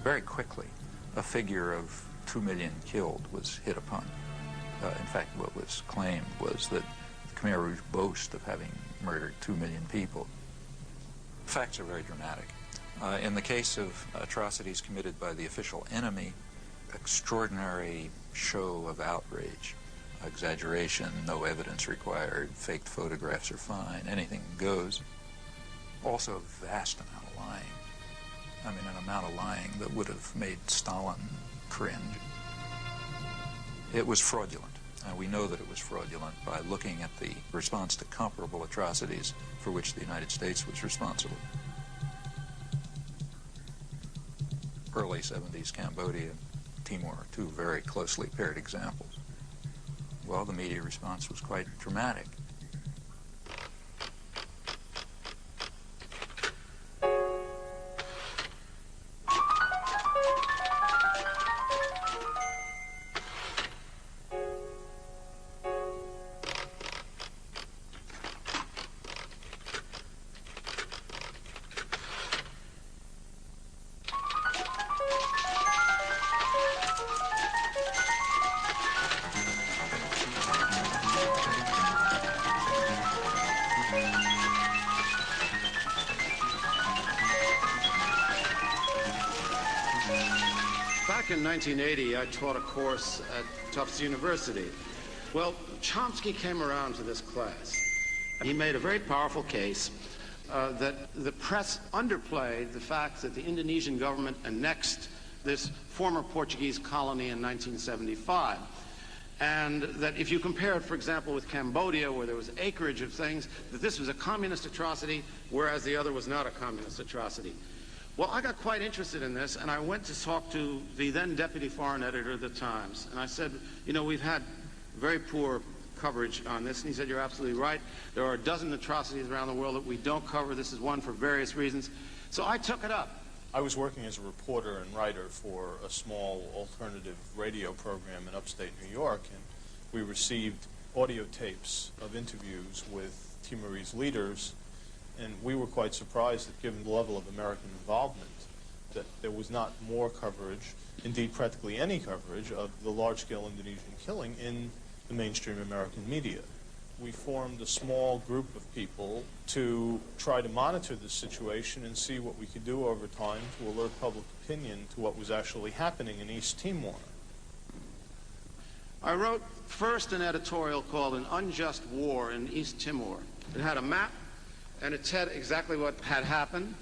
Very quickly, a figure of 2 million killed was hit upon. In fact, what was claimed was that the Khmer Rouge boast of having murdered 2 million people. Facts are very dramatic. In the case of atrocities committed by the official enemy, extraordinary show of outrage, exaggeration, no evidence required, faked photographs are fine, anything goes. Also a vast amount of lying. I mean, an amount of lying that would have made Stalin cringe. It was fraudulent. We know that it was fraudulent by looking at the response to comparable atrocities for which the United States was responsible. Early 70s Cambodia, Timor, two very closely paired examples. Well, the media response was quite dramatic. Back in 1980, I taught a course at Tufts University. Well, Chomsky came around to this class. He made a very powerful case that the press underplayed the fact that the Indonesian government annexed this former Portuguese colony in 1975. And that if you compare it, for example, with Cambodia, where there was acreage of things, that this was a communist atrocity, whereas the other was not a communist atrocity. Well, I got quite interested in this, and I went to talk to the then deputy foreign editor of the Times. And I said, you know, we've had very poor coverage on this. And he said, you're absolutely right. There are a dozen atrocities around the world that we don't cover. This is one for various reasons. So I took it up. I was working as a reporter and writer for a small alternative radio program in upstate New York, and we received audio tapes of interviews with Timorese leaders. And we were quite surprised that, given the level of American involvement, that there was not more coverage, indeed practically any coverage, of the large-scale Indonesian killing in the mainstream American media. We formed a small group of people to try to monitor this situation and see what we could do over time to alert public opinion to what was actually happening in East Timor. I wrote first an editorial called An Unjust War in East Timor. It had a map, and it said exactly what had happened.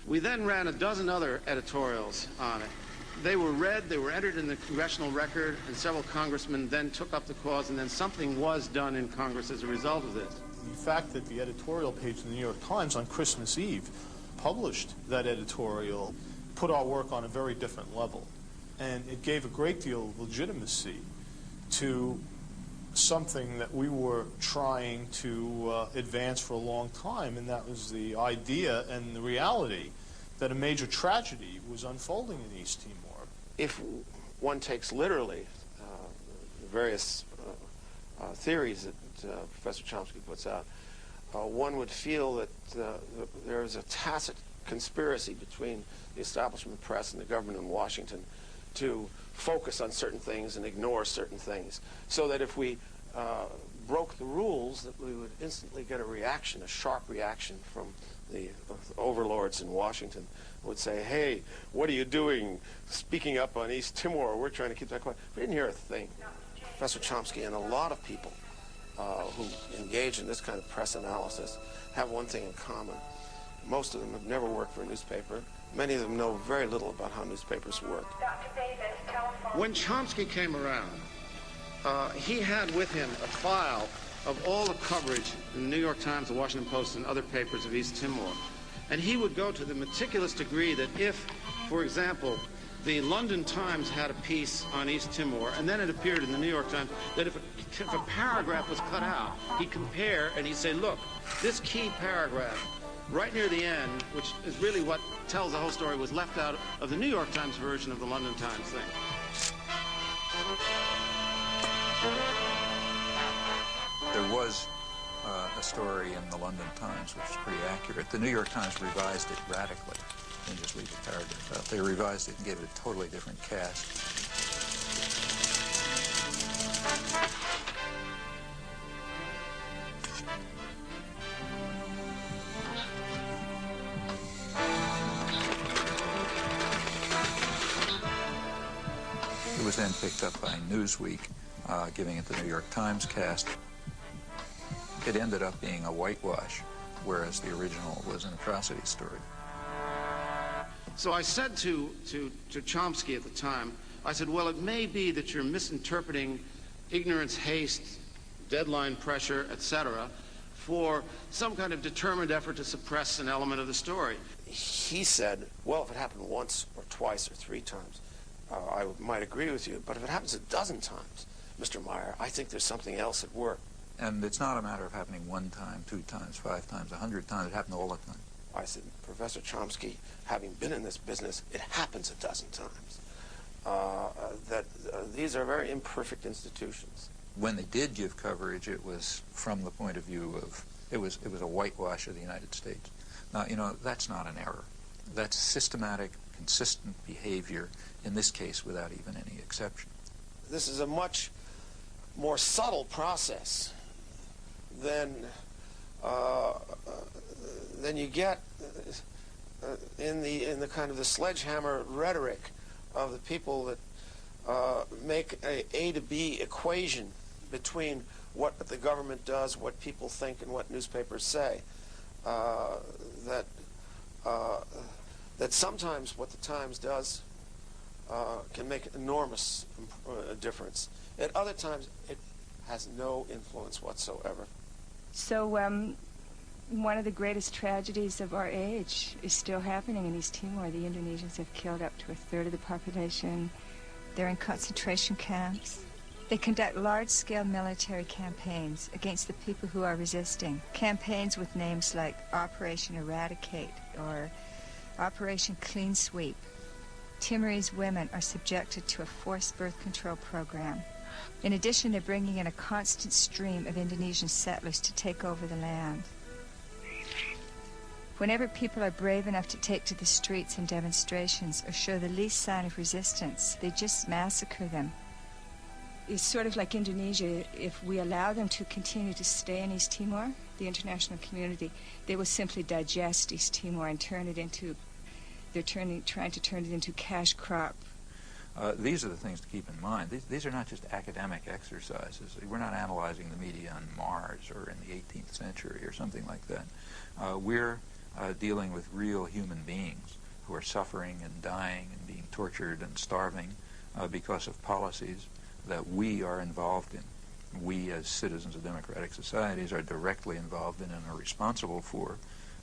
We then ran a dozen other editorials on it. They were read, they were entered in the Congressional Record, and several congressmen then took up the cause, and then something was done in Congress as a result of this. The fact that the editorial page of the New York Times on Christmas Eve published that editorial put our work on a very different level. And it gave a great deal of legitimacy to something that we were trying to advance for a long time, and that was the idea and the reality that a major tragedy was unfolding in East Timor. If one takes literally the various theories that Professor Chomsky puts out, one would feel that there is a tacit conspiracy between the establishment press and the government in Washington to focus on certain things and ignore certain things, so that if we broke the rules, that we would instantly get a reaction, a sharp reaction from the overlords in Washington, would say, hey, what are you doing speaking up on East Timor? We're trying to keep that quiet. We didn't hear a thing. Professor Chomsky and a lot of people who engage in this kind of press analysis have one thing in common, Most of them have never worked for a newspaper. Many of them know very little about how newspapers work. When Chomsky came around, he had with him a file of all the coverage in the New York Times, the Washington Post, and other papers of East Timor. And he would go to the meticulous degree that if, for example, the London Times had a piece on East Timor, and then it appeared in the New York Times, that if a paragraph was cut out, he'd compare and he'd say, look, this key paragraph right near the end, which is really what tells the whole story, was left out of the New York Times version of the London Times thing. There was a story in the London Times which is pretty accurate. The New York Times revised it radically. They just leave the paragraph out. They revised it and gave it a totally different cast. It was then picked up by Newsweek, giving it the New York Times cast. It ended up being a whitewash, whereas the original was an atrocity story. So I said to Chomsky at the time, I said, well, it may be that you're misinterpreting ignorance, haste, deadline pressure, etc., for some kind of determined effort to suppress an element of the story. He said, well, if it happened once or twice or 3 times, I might agree with you, but if it happens a dozen times, Mr. Meyer, I think there's something else at work. And it's not a matter of happening 1 time, 2 times, 5 times, 100 times. It happened all the time. I said, Professor Chomsky, having been in this business, it happens a dozen times. These are very imperfect institutions. When they did give coverage, it was from the point of view of, it was a whitewash of the United States. Now, you know, that's not an error. That's systematic, consistent behavior, in this case, without even any exception. This is a much more subtle process than you get in the kind of the sledgehammer rhetoric of the people that make a to B equation between what the government does, what people think, and what newspapers say. That sometimes what the Times does can make an enormous difference. At other times, it has no influence whatsoever. So, one of the greatest tragedies of our age is still happening in East Timor. The Indonesians have killed up to 1/3 of the population. They're in concentration camps. They conduct large-scale military campaigns against the people who are resisting. Campaigns with names like Operation Eradicate or Operation Clean Sweep. Timorese women are subjected to a forced birth control program. In addition, they're bringing in a constant stream of Indonesian settlers to take over the land. Whenever people are brave enough to take to the streets in demonstrations or show the least sign of resistance, they just massacre them. It's sort of like Indonesia. If we allow them to continue to stay in East Timor, the international community, they will simply digest East Timor and turn it into, trying to turn it into cash crop. These are the things to keep in mind. These are not just academic exercises. We're not analyzing the media on Mars or in the 18th century or something like that. We're dealing with real human beings who are suffering and dying and being tortured and starving because of policies that we are involved in. We, as citizens of democratic societies, are directly involved in and are responsible for.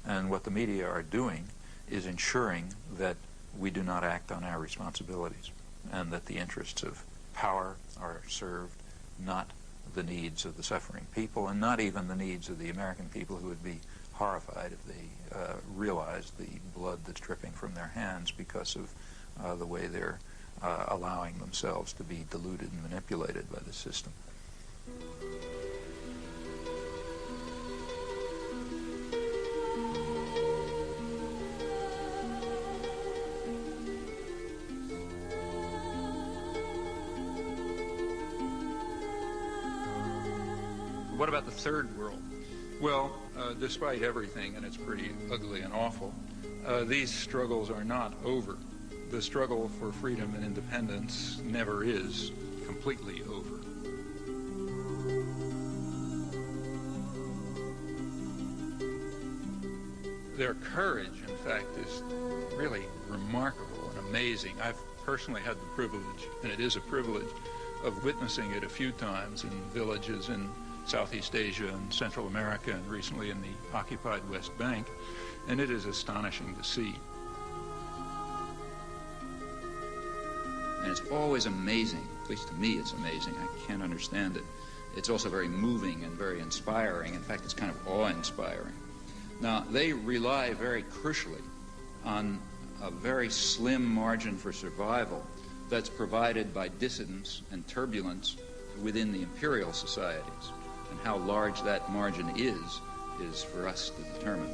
And what the media are doing is ensuring that we do not act on our responsibilities and that the interests of power are served, not the needs of the suffering people, and not even the needs of the American people, who would be horrified if they realized the blood that's dripping from their hands because of the way they're allowing themselves to be deluded and manipulated by the system. What about the third world? Well, despite everything, and it's pretty ugly and awful, these struggles are not over. The struggle for freedom and independence never is completely over. their courage, in fact, is really remarkable and amazing. I've personally had the privilege, and it is a privilege, of witnessing it a few times in villages in Southeast Asia and Central America and recently in the occupied West Bank, and it is astonishing to see. And it's always amazing, at least to me it's amazing, I can't understand it. It's also very moving and very inspiring. In fact, it's kind of awe-inspiring. Now, they rely very crucially on a very slim margin for survival that's provided by dissidence and turbulence within the imperial societies. And how large that margin is for us to determine.